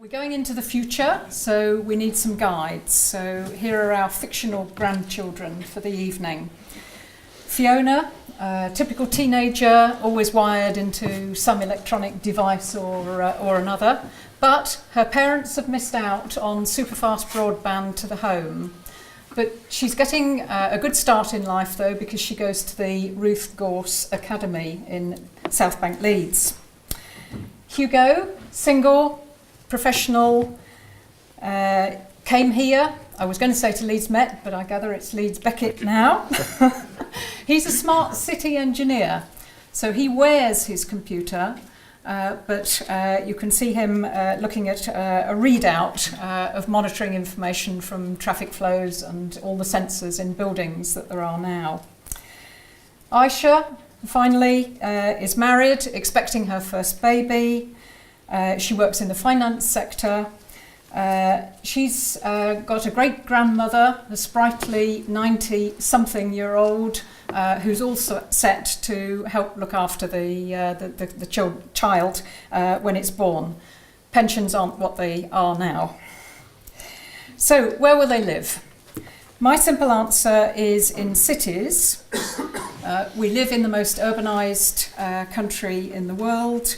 We're going into the future, so we need some guides. So here are our fictional grandchildren for the evening. Fiona, a typical teenager, always wired into some electronic device or another, but her parents have missed out on superfast broadband to the home. But she's getting a good start in life, though, because she goes to the Ruth Gorse Academy in South Bank, Leeds. Hugo, single, professional, came here. I was going to say to Leeds Met, but I gather it's Leeds Beckett now. He's a smart city engineer, so he wears his computer, but you can see him looking at a readout of monitoring information from traffic flows and all the sensors in buildings that there are now. Aisha, finally, is married, expecting her first baby. She works in the finance sector. She's got a great-grandmother, a sprightly 90-something-year-old, who's also set to help look after the child when it's born. Pensions aren't what they are now. So, where will they live? My simple answer is in cities. We live in the most urbanised country in the world.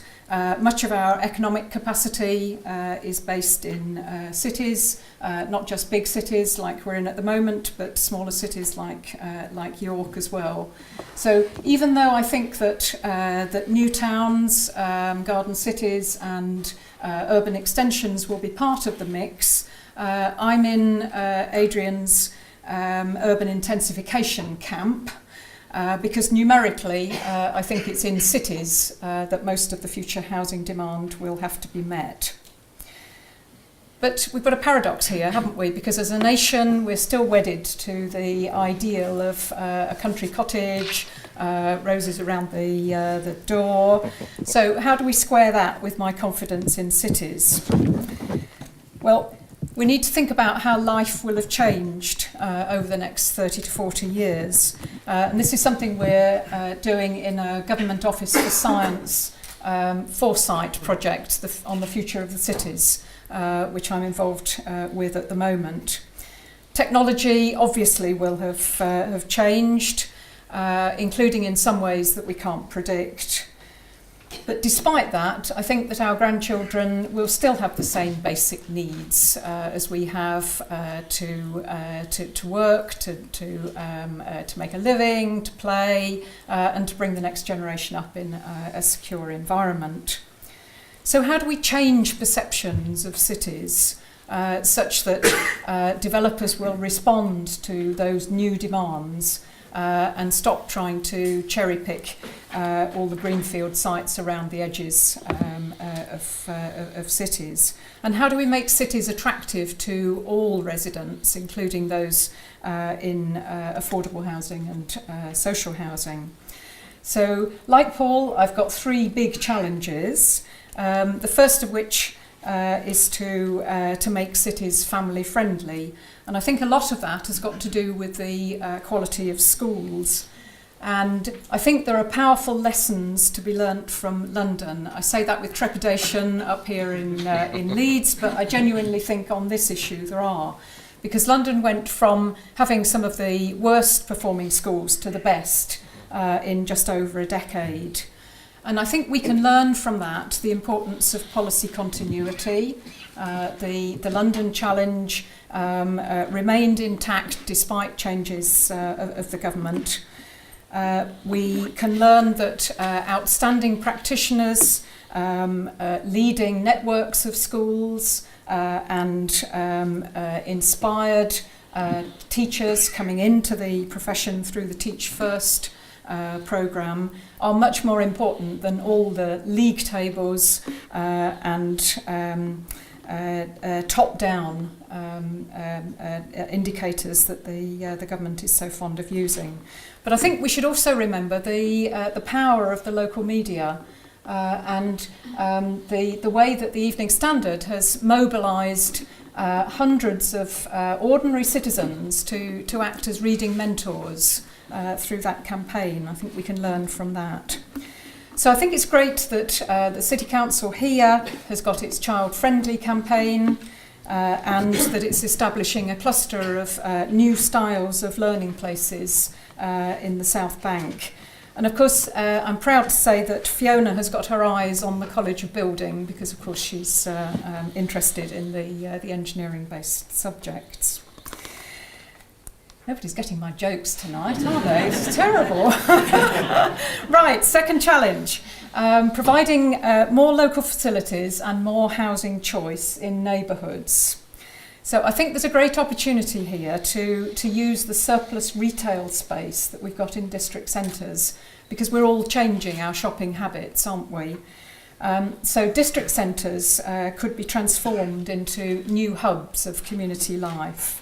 Much of our economic capacity is based in cities, not just big cities like we're in at the moment, but smaller cities like York as well. So even though I think that new towns, garden cities and urban extensions will be part of the mix, I'm in Adrian's urban intensification camp. Because numerically, I think it's in cities that most of the future housing demand will have to be met. But we've got a paradox here, haven't we? Because as a nation, we're still wedded to the ideal of a country cottage, roses around the door. So how do we square that with my confidence in cities? Well, we need to think about how life will have changed over the next 30 to 40 years. And this is something we're doing in a Government Office for Science foresight project on the future of the cities, which I'm involved with at the moment. Technology obviously will have changed, including in some ways that we can't predict. But despite that, I think that our grandchildren will still have the same basic needs as we have to work, to make a living, to play, and to bring the next generation up in a secure environment. So how do we change perceptions of cities such that developers will respond to those new demands and stop trying to cherry pick all the greenfield sites around the edges of cities? And how do we make cities attractive to all residents, including those in affordable housing and social housing? So, like Paul, I've got three big challenges. The first of which is to make cities family friendly. And I think a lot of that has got to do with the quality of schools. And I think there are powerful lessons to be learnt from London. I say that with trepidation up here in Leeds, but I genuinely think on this issue there are. Because London went from having some of the worst performing schools to the best in just over a decade. And I think we can learn from that the importance of policy continuity. The London challenge remained intact despite changes of the government. We can learn that outstanding practitioners, leading networks of schools and inspired teachers coming into the profession through the Teach First programme are much more important than all the league tables and top-down indicators that the government is so fond of using. But I think we should also remember the power of the local media and the way that the Evening Standard has mobilised hundreds of ordinary citizens to act as reading mentors through that campaign. I think we can learn from that. So I think it's great that the City Council here has got its child-friendly campaign, and that it's establishing a cluster of new styles of learning places in the South Bank. And of course, I'm proud to say that Fiona has got her eyes on the College of Building, because of course she's interested in the engineering-based subjects. Nobody's getting my jokes tonight, are they? It's terrible. Right, second challenge. Providing more local facilities and more housing choice in neighbourhoods. So I think there's a great opportunity here to use the surplus retail space that we've got in district centres, because we're all changing our shopping habits, aren't we? So district centres could be transformed into new hubs of community life.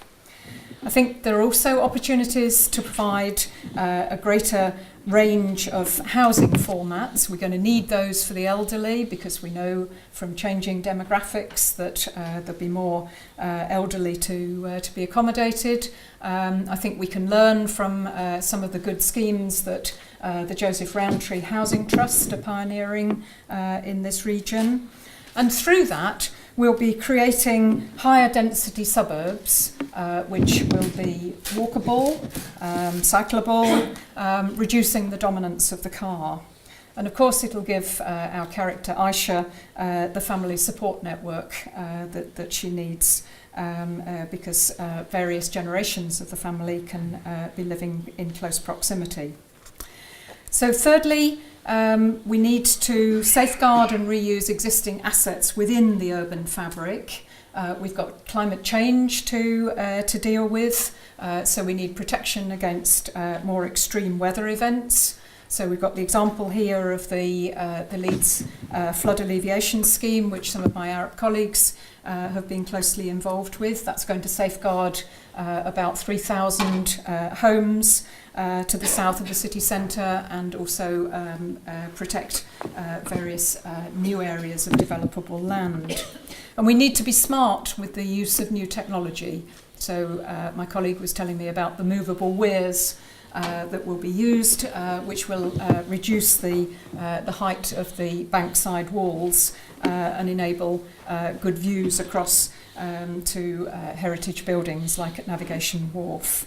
I think there are also opportunities to provide a greater range of housing formats. We're going to need those for the elderly, because we know from changing demographics that there'll be more elderly to be accommodated. I think we can learn from some of the good schemes that the Joseph Rowntree Housing Trust are pioneering in this region. And through that, we'll be creating higher density suburbs, which will be walkable, cyclable, reducing the dominance of the car. And of course, it'll give our character Aisha the family support network that she needs, because various generations of the family can be living in close proximity. So thirdly, we need to safeguard and reuse existing assets within the urban fabric. We've got climate change to deal with, so we need protection against more extreme weather events. So we've got the example here of the Leeds flood alleviation scheme, which some of my ARUP colleagues have been closely involved with. That's going to safeguard about 3,000 homes to the south of the city centre, and also protect various new areas of developable land. And we need to be smart with the use of new technology. So my colleague was telling me about the movable weirs that will be used, which will reduce the height of the bankside walls and enable good views across to heritage buildings like at Navigation Wharf.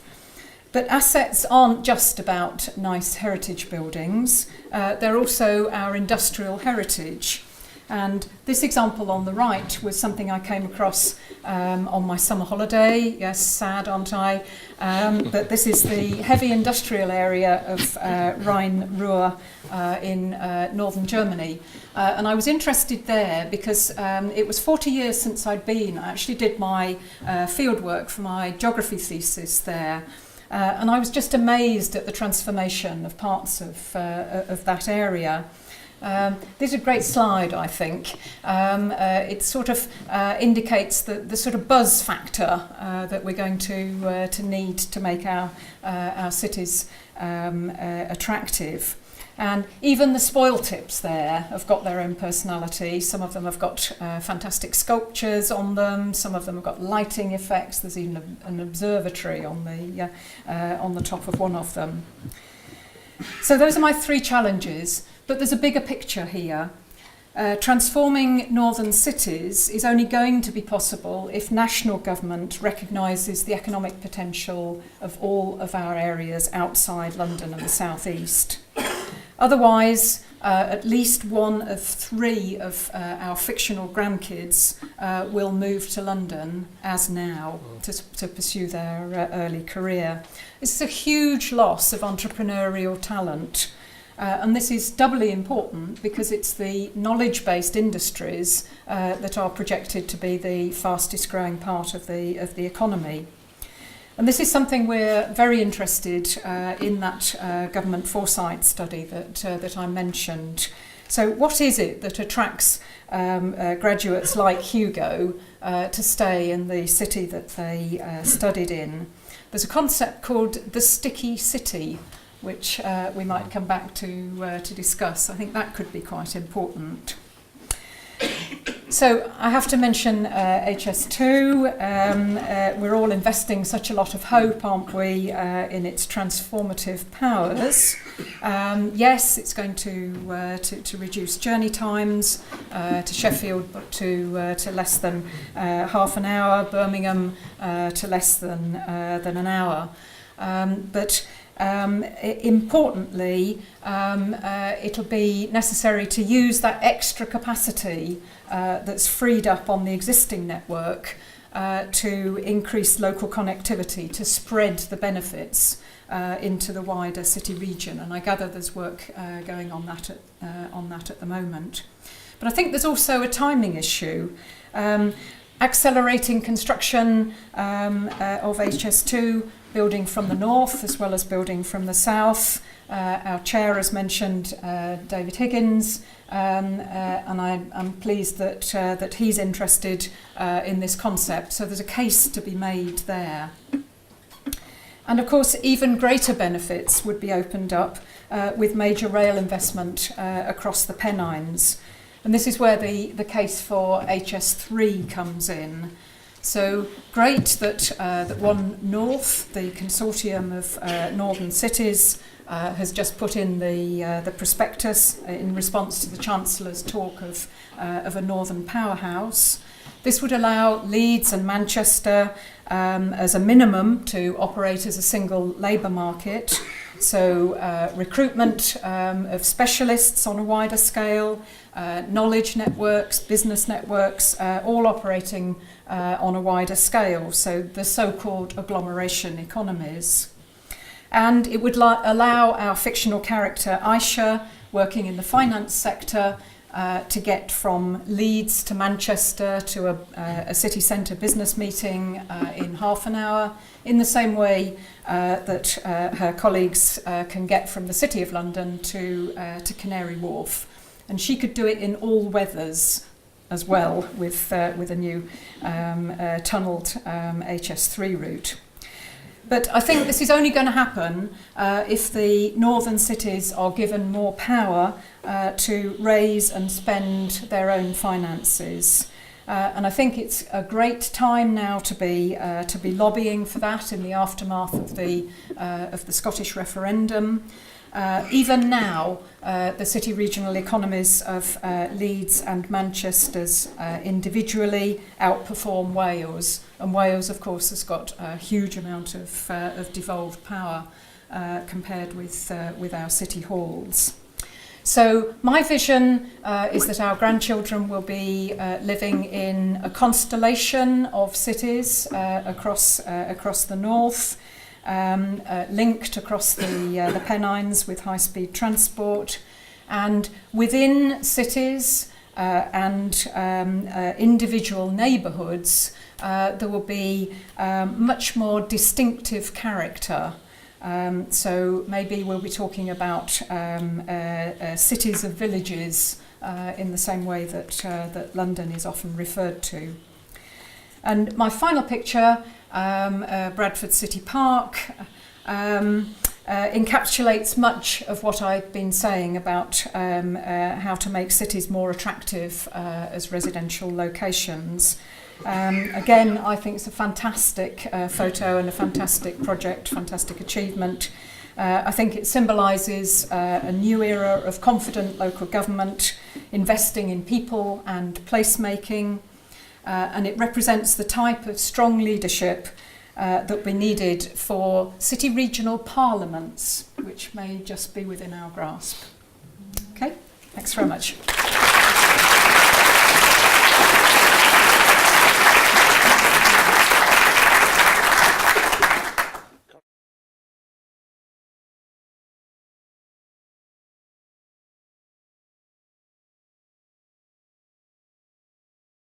But assets aren't just about nice heritage buildings, they're also our industrial heritage. And this example on the right was something I came across on my summer holiday. Yes, sad, aren't I? But this is the heavy industrial area of Rhine-Ruhr in northern Germany. And I was interested there because it was 40 years since I'd been. I actually did my fieldwork for my geography thesis there. And I was just amazed at the transformation of parts of that area. This is a great slide, I think. It sort of indicates the sort of buzz factor that we're going to need to make our cities attractive. And even the spoil tips there have got their own personality. Some of them have got fantastic sculptures on them. Some of them have got lighting effects. There's even an observatory on the top of one of them. So those are my three challenges. But there's a bigger picture here. Transforming northern cities is only going to be possible if national government recognises the economic potential of all of our areas outside London and the South East. Otherwise, at least one of three of our fictional grandkids will move to London, as now, to pursue their early career. This is a huge loss of entrepreneurial talent. And this is doubly important because it's the knowledge-based industries that are projected to be the fastest growing part of the economy. And this is something we're very interested in that government foresight study that I mentioned. So what is it that attracts graduates like Hugo to stay in the city that they studied in? There's a concept called the sticky city, which we might come back to discuss. I think that could be quite important. So I have to mention HS2. We're all investing such a lot of hope, aren't we, in its transformative powers. Yes, it's going to reduce journey times to Sheffield, but to less than half an hour, Birmingham to less than an hour. But importantly, it'll be necessary to use that extra capacity that's freed up on the existing network to increase local connectivity, to spread the benefits into the wider city region. And I gather there's work going on that at the moment. But I think there's also a timing issue. Accelerating construction of HS2, building from the north as well as building from the south. Our chair has mentioned David Higgins, and I'm pleased that he's interested in this concept. So there's a case to be made there. And of course, even greater benefits would be opened up with major rail investment across the Pennines. And this is where the case for HS3 comes in. So great that One North, the consortium of northern cities, has just put in the prospectus in response to the Chancellor's talk of a northern powerhouse. This would allow Leeds and Manchester as a minimum to operate as a single labour market. So recruitment of specialists on a wider scale, knowledge networks, business networks, all operating on a wider scale. So the so-called agglomeration economies. And it would allow our fictional character Aisha, working in the finance sector, to get from Leeds to Manchester to a city centre business meeting in half an hour, in the same way that her colleagues can get from the City of London to Canary Wharf. And she could do it in all weathers as well with a new tunnelled HS3 route. But I think this is only going to happen if the northern cities are given more power to raise and spend their own finances. And I think it's a great time now to be lobbying for that in the aftermath of the Scottish referendum. Even now, the city regional economies of Leeds and Manchester's individually outperform Wales, and Wales, of course, has got a huge amount of devolved power compared with our city halls. So my vision is that our grandchildren will be living in a constellation of cities across the north, linked across the Pennines with high-speed transport, and within cities and individual neighbourhoods there will be much more distinctive character. So maybe we'll be talking about cities of villages in the same way that London is often referred to. And my final picture, Bradford City Park, encapsulates much of what I've been saying about how to make cities more attractive as residential locations. Again, I think it's a fantastic photo and a fantastic project, fantastic achievement. I think it symbolises a new era of confident local government, investing in people and placemaking, and it represents the type of strong leadership that we needed for city regional parliaments, which may just be within our grasp. Okay, thanks very much.